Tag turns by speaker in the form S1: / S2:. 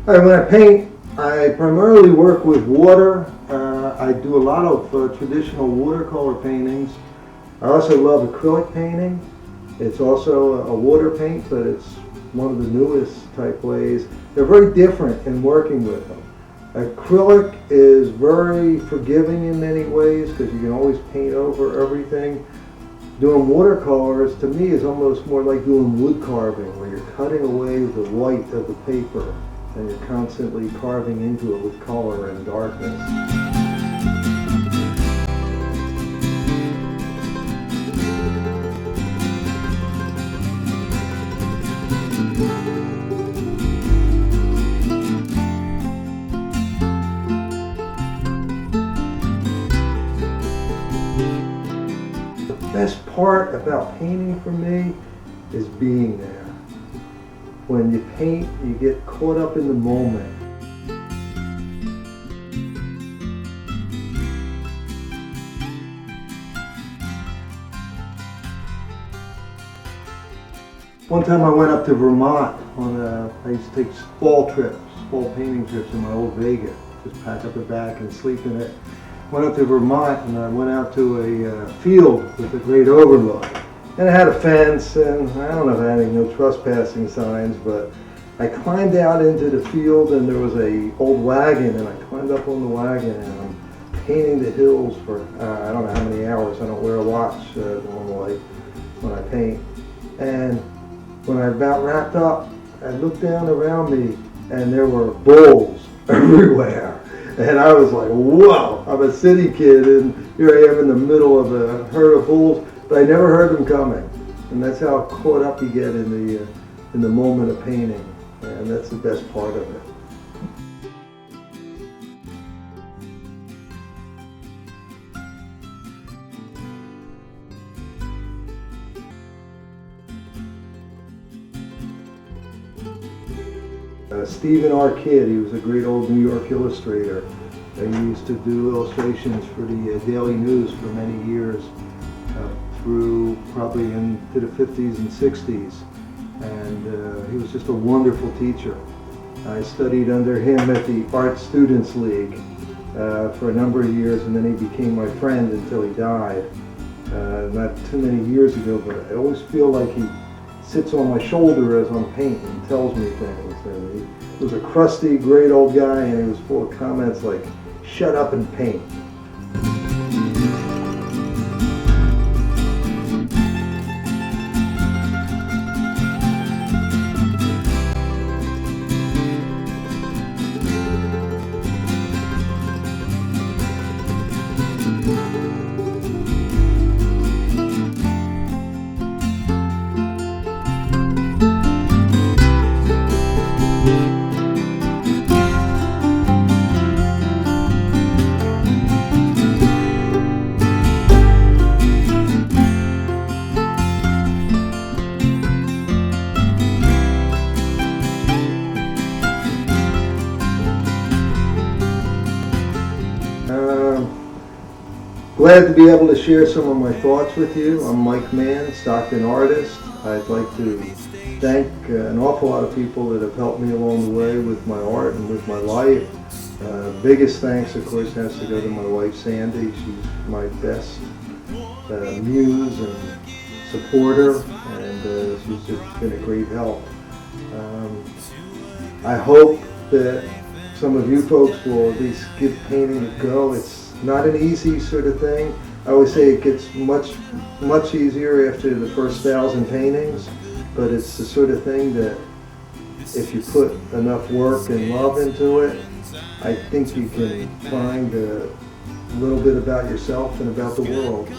S1: All right, when I paint, I primarily work with water. I do a lot of traditional watercolor paintings. I also love acrylic painting. It's also a water paint, but it's one of the newest type ways. They're very different in working with them. Acrylic is very forgiving in many ways because you can always paint over everything. Doing watercolors, to me, is almost more like doing wood carving, where you're cutting away the white of the paper and you're constantly carving into it with color and darkness. The best part about painting for me is being there. When you paint, you get caught up in the moment. One time I went up to Vermont I used to take fall painting trips in my old Vega. Just pack up the back and sleep in it. Went up to Vermont and I went out to a field with a great overlook. And it had a fence, and I don't know if it had any no trespassing signs, but I climbed out into the field and there was a old wagon, and I climbed up on the wagon and I'm painting the hills for I don't know how many hours. I don't wear a watch normally when I paint. And when I about wrapped up, I looked down around me and there were bulls everywhere. And I was like, whoa, I'm a city kid and here I am in the middle of a herd of bulls. But I never heard them coming, and that's how caught up you get in the moment of painting, and that's the best part of it. Stephen R. Kidd, he was a great old New York illustrator. He used to do illustrations for the Daily News for many years. Through probably into the 50s and 60s, and he was just a wonderful teacher. I studied under him at the Art Students League for a number of years, and then he became my friend until he died not too many years ago, but I always feel like he sits on my shoulder as I'm painting and tells me things. And he was a crusty, great old guy, and he was full of comments like, "Shut up and paint." Glad to be able to share some of my thoughts with you. I'm Mike Mann, Stockton artist. I'd like to thank an awful lot of people that have helped me along the way with my art and with my life. Biggest thanks, of course, has to go to my wife, Sandy. She's my best muse and supporter, and she's just been a great help. I hope that some of you folks will at least give painting a go. It's not an easy sort of thing. I always say it gets much easier after the first 1,000 paintings, but it's the sort of thing that if you put enough work and love into it, I think you can find a little bit about yourself and about the world.